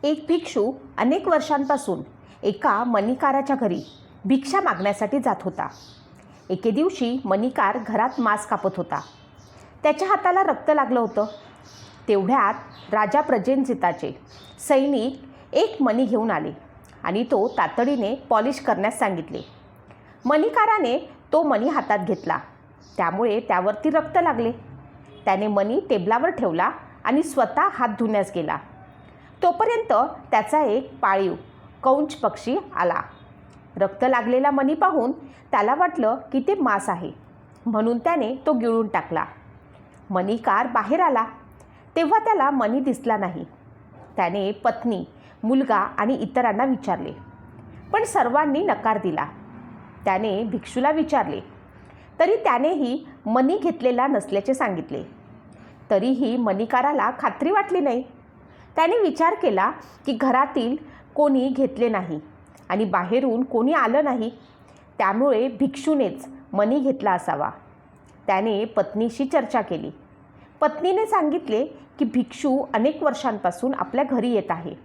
एक भिक्षू अनेक वर्षांपासून एका मणिकाराच्या घरी भिक्षा मागण्यासाठी जात होता. एके दिवशी मणिकार घरात मांस कापत होता. त्याच्या हाताला रक्त लागलं होतं. तेवढ्यात राजा प्रजेंजिताचे सैनिक एक मणी घेऊन आले आणि तो तातडीने पॉलिश करण्यास सांगितले. मणिकाराने तो मणी हातात घेतला, त्यामुळे त्यावरती रक्त लागले. त्याने मणी टेबलावर ठेवला आणि स्वतः हात धुण्यास गेला. तोपर्यंत त्याचा एक पाळीव कौंच पक्षी आला. रक्त लागलेला मणी पाहून त्याला वाटलं की ते मांस आहे, म्हणून त्याने तो गिळून टाकला. मणिकार बाहेर आला तेव्हा त्याला मणी दिसला नाही. त्याने पत्नी, मुलगा आणि इतरांना विचारले, पण सर्वांनी नकार दिला. त्याने भिक्षूला विचारले, तरी त्यानेही मणी घेतलेला नसल्याचे सांगितले. तरीही मणिकाराला खात्री वाटली नाही. त्याने विचार केला की घरातील कोणी घेतले नाही आणि बाहेरून कोणी आलं नाही, त्यामुळे भिक्षूनेच मणी घेतला असावा. त्याने पत्नीशी चर्चा केली. पत्नीने सांगितले की भिक्षू अनेक वर्षांपासून आपल्या घरी येत आहे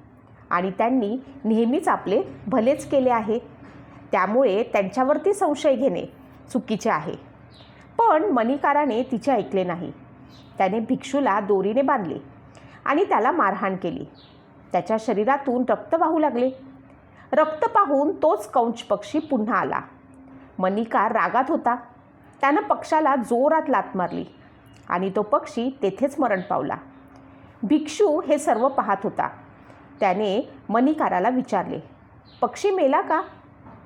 आणि त्यांनी नेहमीच आपले भलेच केले आहे, त्यामुळे त्यांच्यावरती संशय घेणे चुकीचे आहे. पण मणिकाराने तिचे ऐकले नाही. त्याने भिक्षूला दोरीने बांधले आणि त्याला मारहाण केली. त्याच्या शरीरातून रक्त वाहू लागले. रक्त पाहून तोच कौंच पक्षी पुन्हा आला. मणिकार रागात होता. त्यानं पक्षाला जोरात लाथ मारली आणि तो पक्षी तेथेच मरण पावला. भिक्षू हे सर्व पाहत होता. त्याने मणिकाराला विचारले, पक्षी मेला का?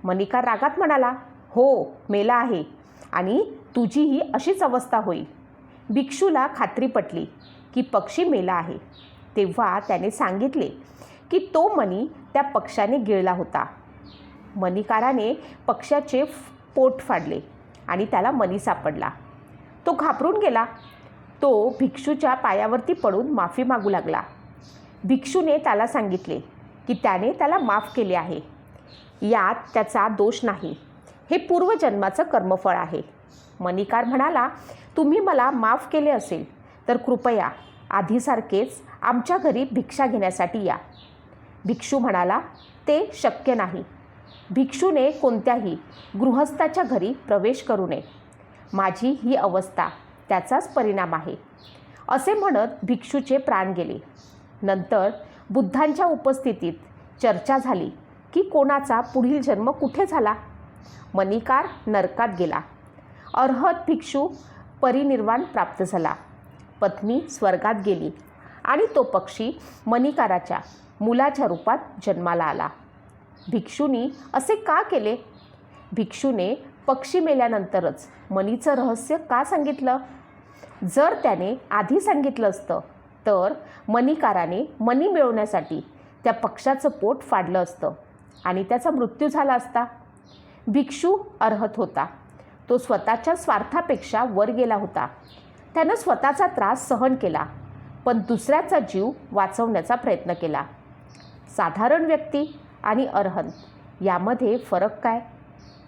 मणिकार रागात म्हणाला, हो, मेला आहे आणि तुझीही अशीच अवस्था होईल. भिक्षूला खात्री पटली की पक्षी मेला आहे. तेव्हा त्याने सांगितले की तो मणी त्या पक्ष्याने गिळला होता. मणिकाराने पक्ष्याचे पोट फाडले आणि त्याला मणी सापडला. तो घाबरून गेला. तो भिक्षूच्या पायावरती पडून माफी मागू लागला. भिक्षूने त्याला सांगितले की त्याने त्याला माफ केले आहे. यात त्याचा दोष नाही, हे पूर्वजन्माचं कर्मफळ आहे. मणिकार म्हणाला, तुम्ही मला माफ केले असेल तर कृपया आधीसारखेच आमच्या घरी भिक्षा घेण्यासाठी या. भिक्षू म्हणाला, ते शक्य नाही. भिक्षूने कोणत्याही गृहस्थाच्या घरी प्रवेश करू नये. माझी ही अवस्था त्याचाच परिणाम आहे. असे म्हणत भिक्षूचे प्राण गेले. नंतर बुद्धांच्या उपस्थितीत चर्चा झाली की कोणाचा पुढील जन्म कुठे झाला. मणिकार नरकात गेला. अर्हत भिक्षू परिनिर्वाण प्राप्त झाला. पत्नी स्वर्गात गेली आणि तो पक्षी मणिकाराच्या मुलाच्या रूपात जन्माला आला. भिक्षूनी असे का केले? भिक्षूने पक्षी मेल्यानंतरच मणीचं रहस्य का सांगितलं? जर त्याने आधी सांगितलं असतं तर मणिकाराने मणी मिळवण्यासाठी त्या पक्षाचं पोट फाडलं असतं आणि त्याचा मृत्यू झाला असता. भिक्षू अर्हत होता. तो स्वतःच्या स्वार्थापेक्षा वर गेला होता. त्यानं स्वतःचा त्रास सहन केला, पण दुसऱ्याचा जीव वाचवण्याचा प्रयत्न केला. साधारण व्यक्ती आणि अर्हत यामध्ये फरक काय?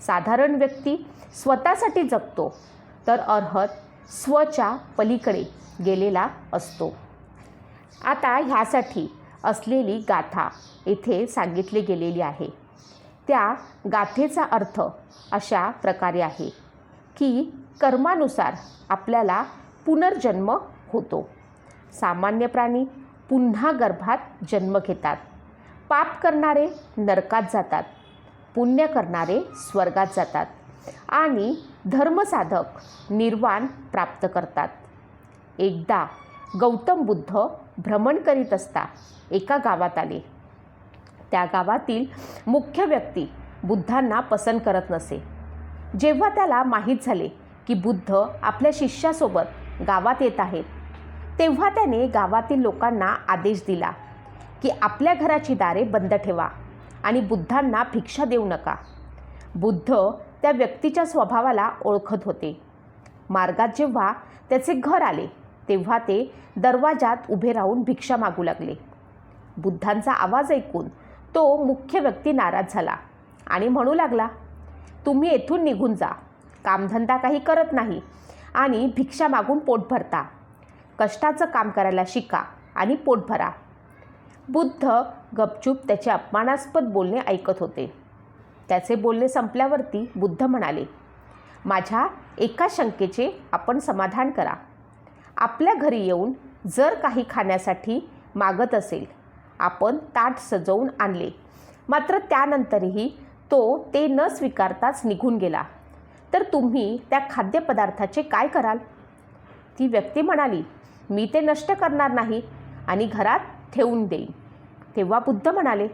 साधारण व्यक्ती स्वतःसाठी जगतो, तर अर्हत स्वच्या पलीकडे गेलेला असतो. आता ह्यासाठी असलेली गाथा येथे सांगितली गेलेली आहे. त्या गाथेचा अर्थ अशा प्रकारे आहे की कर्मानुसार आपल्याला पुनर्जन्म होतो. सामान्य प्राणी पुन्हा गर्भात जन्म घेतात. पाप करणारे नरकात जातात, पुण्य करणारे स्वर्गात जातात आणि धर्मसाधक निर्वाण प्राप्त करतात. एकदा गौतम बुद्ध भ्रमण करीत असता एका गावात आले. त्या गावातील मुख्य व्यक्ती बुद्धांना पसंत करत नसे. जेव्हा त्याला माहीत झाले की बुद्ध आपल्या शिष्यासोबत गावात येत आहेत, तेव्हा त्याने गावातील लोकांना आदेश दिला की आपल्या घराची दारे बंद ठेवा आणि बुद्धांना भिक्षा देऊ नका. बुद्ध त्या व्यक्तीच्या स्वभावाला ओळखत होते. मार्गात जेव्हा त्याचे घर आले तेव्हा ते दरवाजात उभे राहून भिक्षा मागू लागले. बुद्धांचा आवाज ऐकून तो मुख्य व्यक्ती नाराज झाला आणि म्हणू लागला, तुम्ही येथून निघून जा. कामधंदा काही करत नाही आणि भिक्षा मागून पोट भरता. कष्टाचं काम करायला शिका आणि पोट भरा. बुद्ध गपचूप त्याचे अपमानास्पद बोलणे ऐकत होते. त्याचे बोलणे संपल्यावरती बुद्ध म्हणाले, माझ्या एका शंकेचे आपण समाधान करा. आपल्या घरी येऊन जर काही खाण्यासाठी मागत असेल, आपण ताट सजवून आणले, मात्र त्यानंतरही तो ते न स्वीकारताच निघून गेला, तर तुम्ही त्या खाद्यपदार्थाचे काय कराल? ती व्यक्ती म्हणाली, मी ते नष्ट करणार नाही आणि घरात ठेवून देईन. तेव्हा बुद्ध म्हणाले,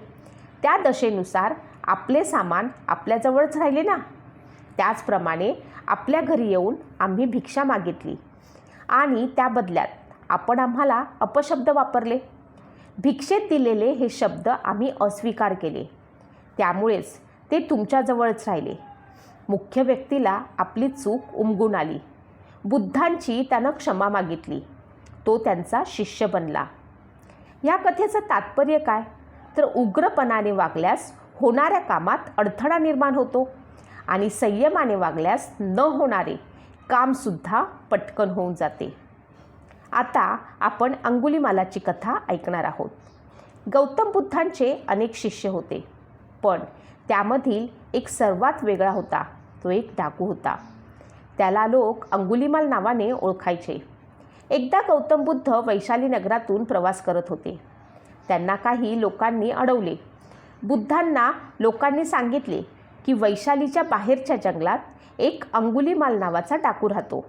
त्या दशेनुसार आपले सामान आपल्याजवळच राहिले ना. त्याचप्रमाणे आपल्या घरी येऊन आम्ही भिक्षा मागितली आणि त्या बदल्यात आपण आम्हाला अपशब्द वापरले. भिक्षेत दिलेले हे शब्द आम्ही अस्वीकार केले, त्यामुळेच ते तुमच्याजवळच राहिले. मुख्य व्यक्तीला आपली चूक उमगून आली. बुद्धांची त्यानं क्षमा मागितली. तो त्यांचा शिष्य बनला. या कथेचं तात्पर्य काय? तर उग्रपणाने वागल्यास होणाऱ्या कामात अडथळा निर्माण होतो आणि संयमाने वागल्यास न होणारे कामसुद्धा पटकन होऊन जाते. आता आपण अंगुलीमालाची कथा ऐकणार आहोत. गौतम बुद्धांचे अनेक शिष्य होते, पण त्यामधील एक सर्वात वेगळा होता. तो एक डाकू होता. त्याला लोक अंगुलीमाल नावाने ओळखायचे. एकदा गौतम बुद्ध वैशाली नगरातून प्रवास करत होते. त्यांना काही लोकांनी अडवले. बुद्धांना लोकांनी सांगितले की वैशालीच्या बाहेरच्या जंगलात एक अंगुलीमाल नावाचा डाकू राहतो.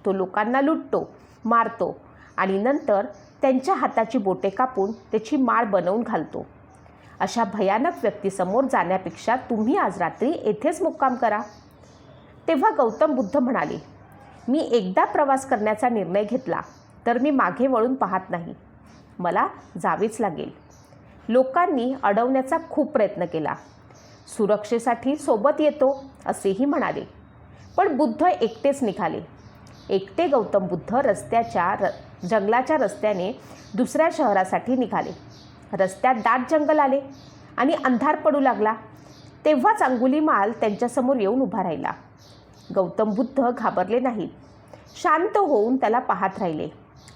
तो लोकांना लुटतो, मारतो आणि नंतर त्यांच्या हाताची बोटे कापून त्याची माळ बनवून घालतो. अशा भयानक व्यक्तीसमोर जाण्यापेक्षा तुम्ही आज रात्री येथेच मुक्काम करा. तेव्हा गौतम बुद्ध म्हणाले, मी एकदा प्रवास करण्याचा निर्णय घेतला तर मी मागे वळून पाहत नाही. मला जावेच लागेल. लोकांनी अडवण्याचा खूप प्रयत्न केला. सुरक्षेसाठी सोबत येतो असेही म्हणाले, पण बुद्ध एकटेच निघाले. एकटे गौतम बुद्ध जंगलाच्या रस्त्याने दुसऱ्या शहरासाठी निघाले. रस्त्यात दाट जंगल आले आणि अंधार पडू लागला. तेव्हाच अंगुलीमाल त्यांच्यासमोर येऊन उभा राहिला. गौतम बुद्ध घाबरले नाहीत. शांत होऊन त्याला पाहत राहिले.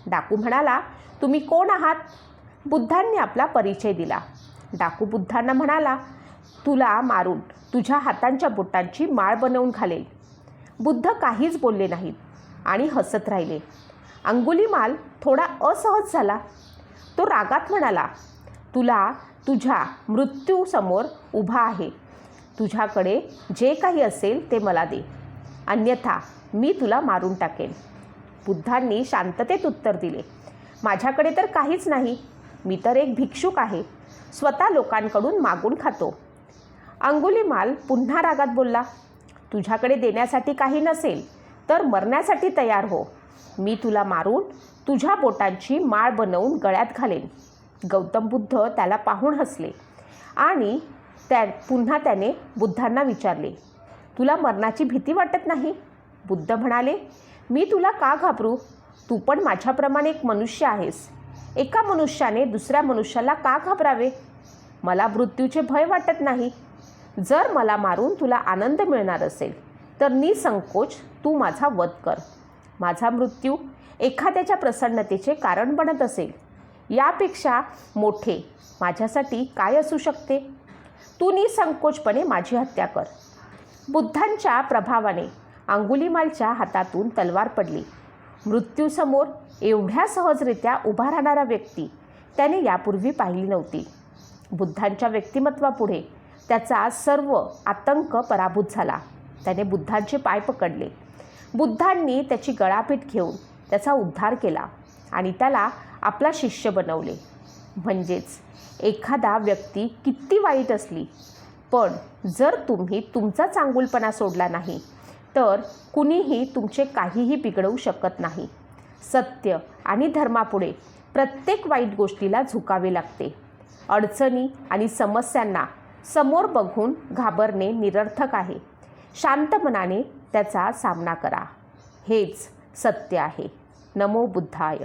डाकू म्हणाला, तुम्ही कोण आहात? बुद्धांनी आपला परिचय दिला. डाकू बुद्धांना म्हणाला, तुला मारून तुझ्या हातांच्या बोटांची माळ बनवून घालेल. बुद्ध काहीच बोलले नाहीत आणि हसत राहिले. अंगुलीमाल थोडा असहज झाला. तो रागात म्हणाला, तुला तुझ्या मृत्यूसमोर उभा आहे. तुझ्याकडे जे काही असेल ते मला दे, अन्यथा मी तुला मारून टाकेन. बुद्धांनी शांततेत उत्तर दिले, माझ्याकडे तर काहीच नाही. मी तर एक भिक्षुक आहे. स्वतः लोकांकडून मागून खातो. अंगुलीमाल पुन्हा रागात बोलला, तुझ्याकडे देण्यासाठी काही नसेल तर मरण्यासाठी तयार हो. मी तुला मारून तुझ्या बोटांची माळ बनवून गळ्यात घालेन. गौतम बुद्ध त्याला पाहून हसले आणि पुन्हा त्याने बुद्धांना विचारले, तुला मरणाची भीती वाटत नाही? बुद्ध म्हणाले, मी तुला का घाबरू? तू पण माझ्याप्रमाणे एक मनुष्य आहेस. एका मनुष्याने दुसऱ्या मनुष्याला का घाबरावे? मला मृत्यूचे भय वाटत नाही. जर मला मारून तुला आनंद मिळणार असेल तर निसंकोच तू माझा वध कर. माझा मृत्यू एखाद्याच्या प्रसन्नतेचे कारण बनत असेल, यापेक्षा मोठे माझ्यासाठी काय असू शकते? तू निसंकोचपणे माझी हत्या कर. बुद्धांच्या प्रभावाने अंगुलीमालच्या हातातून तलवार पडली. मृत्यूसमोर एवढ्या सहजरित्या उभा राहणारा व्यक्ती त्याने यापूर्वी पाहिली नव्हती. बुद्धांच्या व्यक्तिमत्वापुढे त्याचा सर्व आतंक पराभूत झाला. त्याने बुद्धांचे पाय पकडले. बुद्धांनी त्याची गळापीट घेऊन त्याचा उद्धार केला आणि त्याला आपला शिष्य बनवले. म्हणजेच एखादा व्यक्ती किती वाईट असली, पण जर तुम्ही तुमचा चांगुलपणा सोडला नाही तर कुणीही तुमचे काहीही बिघडवू शकत नाही. सत्य आणि धर्मापुढे प्रत्येक वाईट गोष्टीला झुकावे लागते. अडचणी आणि समस्यांना समोर बघून घाबरणे निरर्थक आहे. शांत मनाने त्याचा सामना करा. हेच सत्य आहे. नमो बुद्धाय.